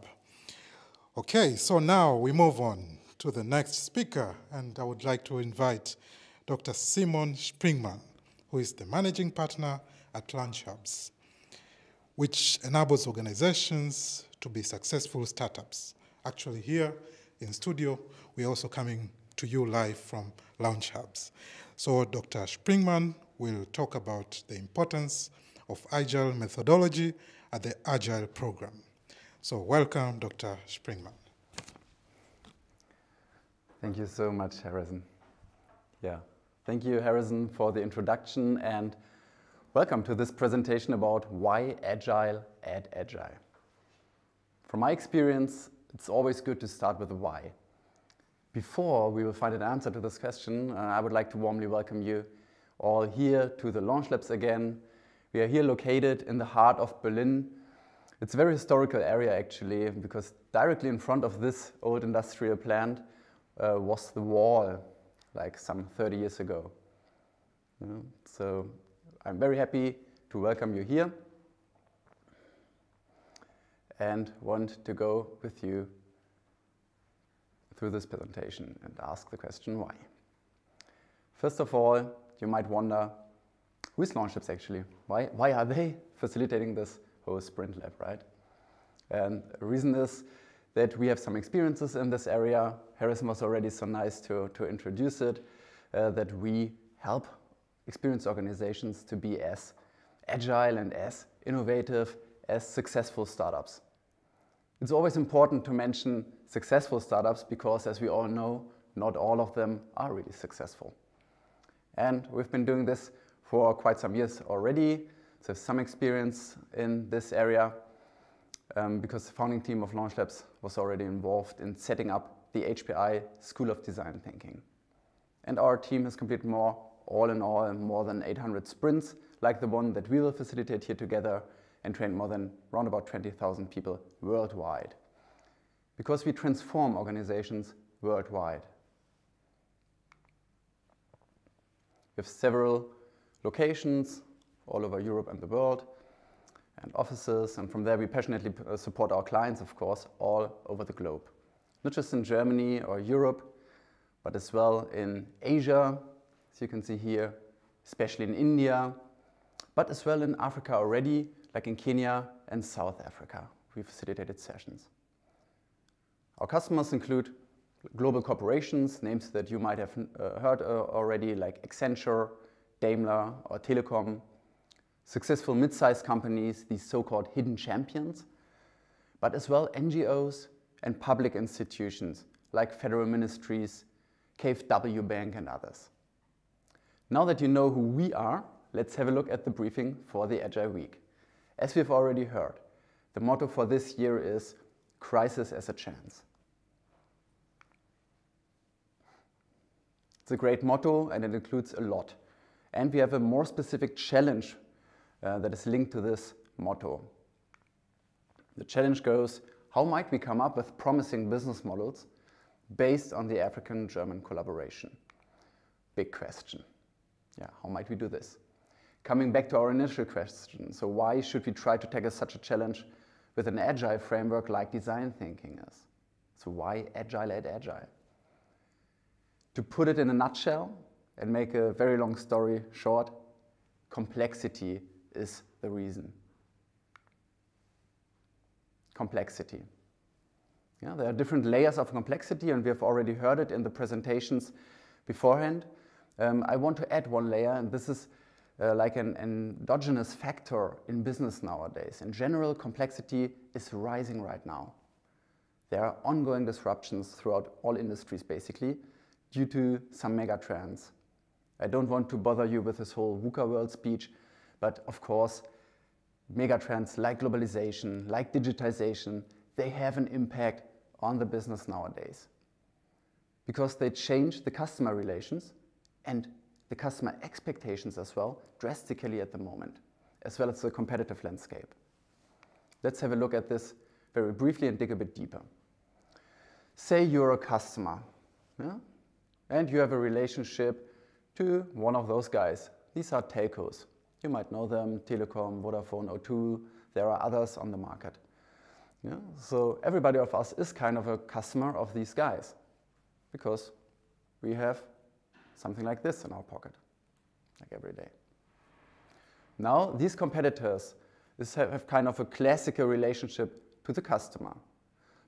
Okay, so now we move on to the next speaker, and I would like to invite Dr. Simon Springmann, who is the managing partner at Launch Hubs, which enables organizations to be successful startups. Actually here in studio, we're also coming to you live from Launch Hubs. So Dr. Springmann will talk about the importance of Agile methodology at the Agile program. So welcome, Dr. Springmann. Thank you so much, Harrison. Thank you, Harrison, for the introduction, and welcome to this presentation about why Agile at Agile. From my experience, it's always good to start with the why. Before we will find an answer to this question, I would like to warmly welcome you all here to the Launch Labs again. We are here located in the heart of Berlin. It's a very historical area actually, because directly in front of this old industrial plant was the wall, like some 30 years ago. So I'm very happy to welcome you here. and want to go with you through this presentation and ask the question why. First of all, you might wonder, who is LaunchLabs actually? Why are they facilitating this whole Sprint Lab, right? And the reason is that we have some experiences in this area. Harrison was already so nice to introduce it, that we help experienced organizations to be as agile and as innovative as successful startups. It's always important to mention successful startups because, as we all know, not all of them are really successful. And we've been doing this for quite some years already, so some experience in this area because the founding team of LaunchLabs was already involved in setting up the HPI School of Design Thinking. And our team has completed all in all, more than 800 sprints, like the one that we will facilitate here together, and trained more than around about 20,000 people worldwide. Because we transform organizations worldwide. We have several locations all over Europe and the world, and offices, and from there we passionately support our clients, of course, all over the globe. Not just in Germany or Europe, but as well in Asia, as you can see here, especially in India, but as well in Africa already, like in Kenya and South Africa. We facilitated sessions. Our customers include global corporations, names that you might have heard already, like Accenture, Daimler, or Telecom, successful mid-sized companies, these so-called hidden champions, but as well NGOs and public institutions, like federal ministries, KfW Bank, and others. Now that you know who we are, let's have a look at the briefing for the Agile Week. As we've already heard, the motto for this year is crisis as a chance. It's a great motto and it includes a lot. And we have a more specific challenge that is linked to this motto. The challenge goes, how might we come up with promising business models based on the African-German collaboration? Big question. Yeah, how might we do this? Coming back to our initial question, so why should we try to tackle such a challenge with an agile framework like design thinking is? So why agile at agile? To put it in a nutshell and make a very long story short, complexity is the reason. Complexity. Yeah, there are different layers of complexity and we have already heard it in the presentations beforehand. I want to add one layer, and this is like an endogenous factor in business nowadays. In general, complexity is rising right now. There are ongoing disruptions throughout all industries, basically, due to some mega trends. I don't want to bother you with this whole VUCA world speech, but of course, mega trends like globalization, like digitization, they have an impact on the business nowadays. Because they change the customer relations and the customer expectations as well, drastically at the moment, as well as the competitive landscape. Let's have a look at this very briefly and dig a bit deeper. Say you're a customer, yeah? And you have a relationship to one of those guys. These are telcos. You might know them, Telecom, Vodafone, O2, there are others on the market. Yeah? So everybody of us is kind of a customer of these guys because we have something like this in our pocket, like every day. Now, these competitors have kind of a classical relationship to the customer.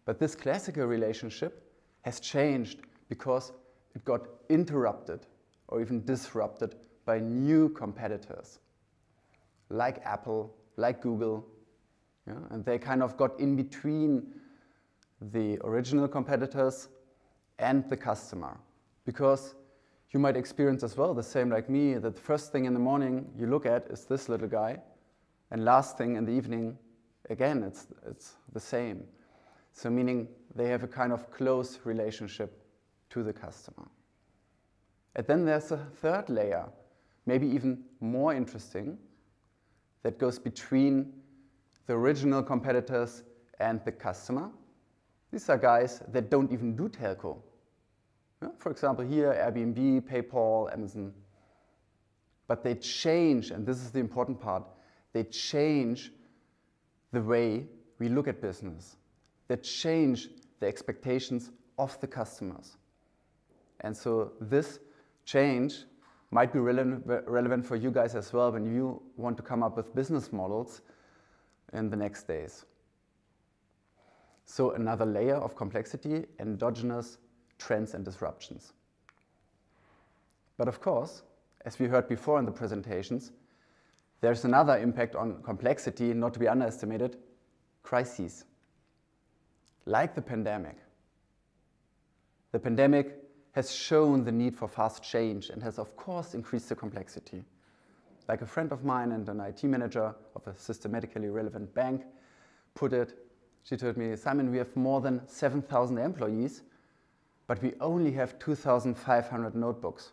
But this classical relationship has changed because it got interrupted or even disrupted by new competitors, like Apple, like Google. Yeah? And they kind of got in between the original competitors and the customer. Because you might experience as well, the same like me, that the first thing in the morning you look at is this little guy, and last thing in the evening, again, it's the same. So meaning they have a kind of close relationship to the customer. And then there's a third layer, maybe even more interesting, that goes between the original competitors and the customer. These are guys that don't even do telco. Yeah? For example, here, Airbnb, PayPal, Amazon. But they change, and this is the important part, they change the way we look at business, that change the expectations of the customers. And so this change might be relevant for you guys as well when you want to come up with business models in the next days. So another layer of complexity, endogenous trends and disruptions. But of course, as we heard before in the presentations, there's another impact on complexity, not to be underestimated, crises. Like the pandemic. The pandemic has shown the need for fast change and has of course increased the complexity. Like a friend of mine and an IT manager of a systematically relevant bank put it, she told me, Simon, we have more than 7,000 employees, but we only have 2,500 notebooks.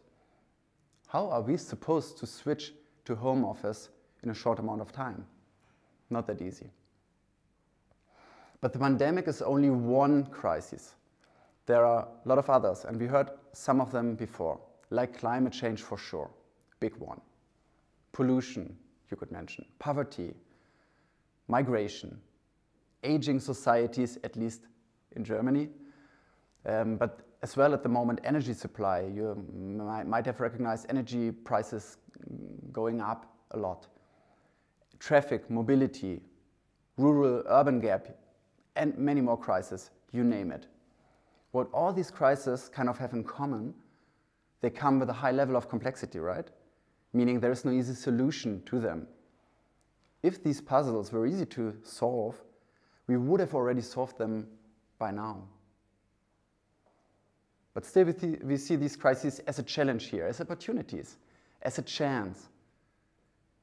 How are we supposed to switch to home office in a short amount of time? Not that easy. But the pandemic is only one crisis. There are a lot of others, and we heard some of them before, like climate change for sure, big one. Pollution, you could mention, poverty, migration, aging societies, at least in Germany, but as well at the moment energy supply. You might have recognized energy prices going up a lot. Traffic, mobility, rural-urban gap, and many more crises, you name it. What all these crises kind of have in common, they come with a high level of complexity, right? Meaning there is no easy solution to them. If these puzzles were easy to solve, we would have already solved them by now. But still we see these crises as a challenge here, as opportunities, as a chance.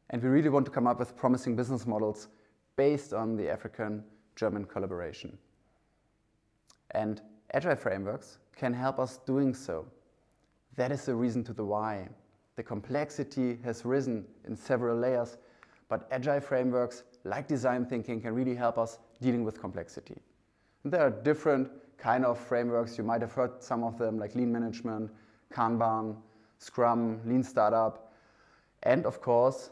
And we really want to come up with promising business models based on the African-German collaboration. And Agile frameworks can help us doing so. That is the reason to the why. The complexity has risen in several layers, but Agile frameworks like design thinking can really help us dealing with complexity. And there are different kind of frameworks. You might have heard some of them, like lean management, Kanban, Scrum, lean startup, and of course,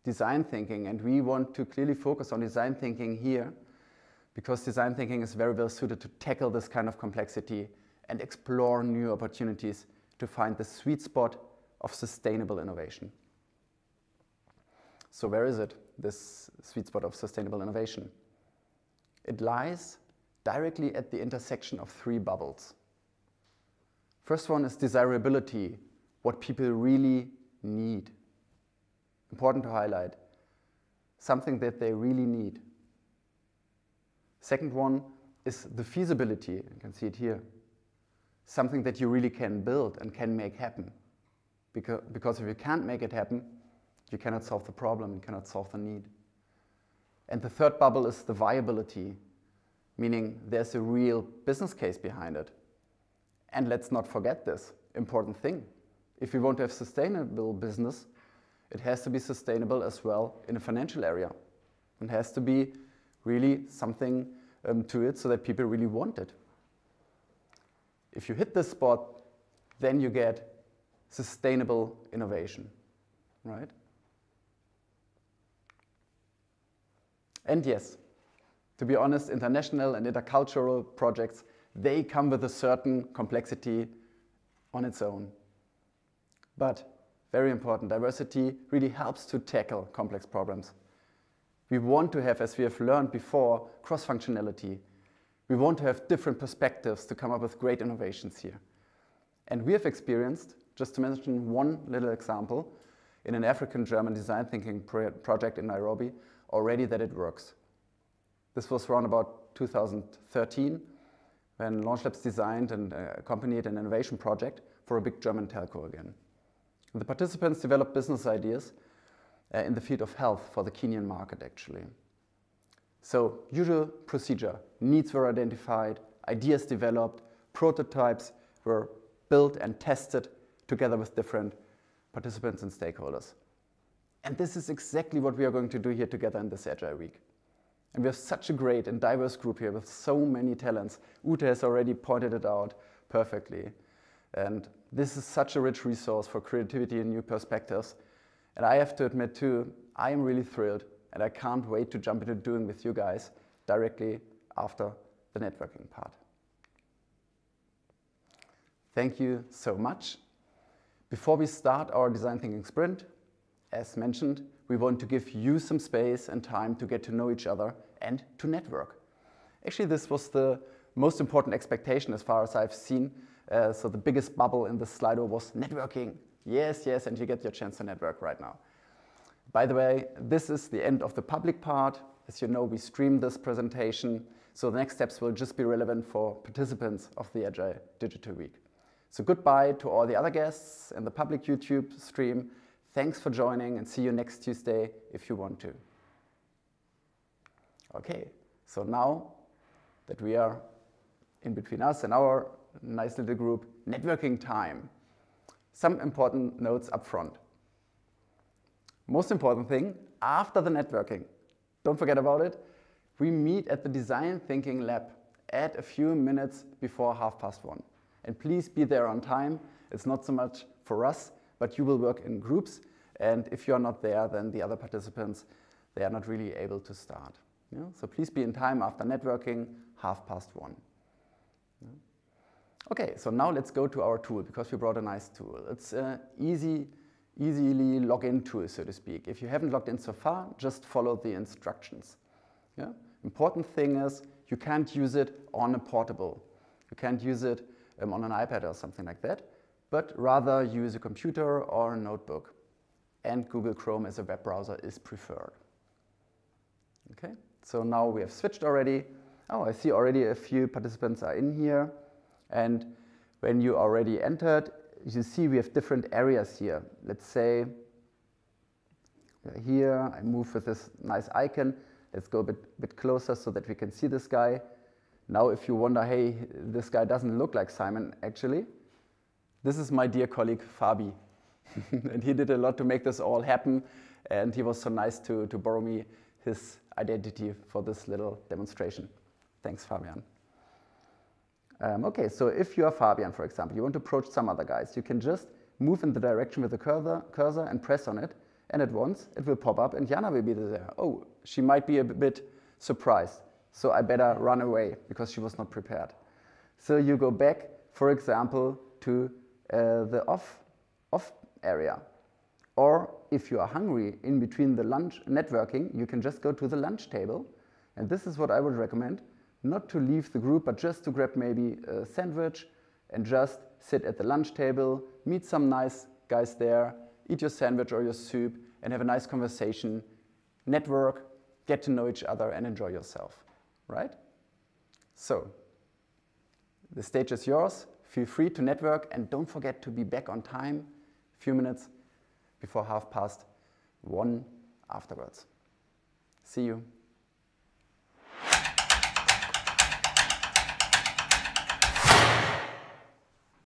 design thinking. And we want to clearly focus on design thinking here, because design thinking is very well suited to tackle this kind of complexity and explore new opportunities to find the sweet spot of sustainable innovation. So where is it, this sweet spot of sustainable innovation? It lies directly at the intersection of three bubbles. First one is desirability, what people really need. Important to highlight, something that they really need. Second one is the feasibility, you can see it here. Something that you really can build and can make happen. Because if you can't make it happen, you cannot solve the problem, you cannot solve the need. And the third bubble is the viability, meaning there's a real business case behind it. And let's not forget this important thing. If we want to have sustainable business, it has to be sustainable as well in a financial area. It has to be really something to it so that people really want it. If you hit this spot, then you get sustainable innovation, right? And yes, to be honest, international and intercultural projects, they come with a certain complexity on its own. But very important, diversity really helps to tackle complex problems. We want to have, as we have learned before, cross-functionality. We want to have different perspectives to come up with great innovations here. And we have experienced, just to mention one little example, in an African-German design thinking project in Nairobi, already that it works. This was around about 2013, when LaunchLabs designed and accompanied an innovation project for a big German telco again. And the participants developed business ideas in the field of health for the Kenyan market, actually. So, usual procedure, needs were identified, ideas developed, prototypes were built and tested together with different participants and stakeholders. And this is exactly what we are going to do here together in this Agile Week. And we have such a great and diverse group here with so many talents. Ute has already pointed it out perfectly. And this is such a rich resource for creativity and new perspectives. And I have to admit too, I am really thrilled and I can't wait to jump into doing with you guys directly after the networking part. Thank you so much. Before we start our design thinking sprint, as mentioned, we want to give you some space and time to get to know each other and to network. Actually, this was the most important expectation as far as I've seen. So the biggest bubble in this Slido was networking. Yes, yes, and you get your chance to network right now. By the way, this is the end of the public part. As you know, we stream this presentation, so the next steps will just be relevant for participants of the Agile Digital Week. So goodbye to all the other guests in the public YouTube stream. Thanks for joining, and see you next Tuesday if you want to. Okay, so now that we are in between us and our nice little group, networking time. Some important notes up front. Most important thing, after the networking, don't forget about it, we meet at the Design Thinking Lab at a few minutes before 1:30. And please be there on time. It's not so much for us, but you will work in groups. And if you're not there, then the other participants, they are not really able to start. Yeah? So please be in time after networking, 1:30. Yeah? Okay, so now let's go to our tool, because we brought a nice tool. It's an easily login tool, so to speak. If you haven't logged in so far, just follow the instructions. Yeah? Important thing is you can't use it on a portable. You can't use it on an iPad or something like that, but rather use a computer or a notebook. And Google Chrome as a web browser is preferred. Okay, so now we have switched already. Oh, I see already a few participants are in here. And when you already entered, you see we have different areas here. Let's say here, I move with this nice icon. Let's go a bit closer so that we can see this guy. Now, if you wonder, hey, this guy doesn't look like Simon, actually. This is my dear colleague, Fabi. And he did a lot to make this all happen. And he was so nice to borrow me his identity for this little demonstration. Thanks, Fabian. Okay, so if you are Fabian, for example, you want to approach some other guys, you can just move in the direction with the cursor and press on it. And at once, it will pop up and Jana will be there. Oh, she might be a bit surprised. So I better run away because she was not prepared. So you go back, for example, to the off area. Or if you are hungry in between the lunch networking, you can just go to the lunch table. And this is what I would recommend, not to leave the group, but just to grab maybe a sandwich and just sit at the lunch table, meet some nice guys there, eat your sandwich or your soup, and have a nice conversation, network, get to know each other, and enjoy yourself. Right? So, the stage is yours. Feel free to network, and don't forget to be back on time, a few minutes before 1:30 afterwards. See you.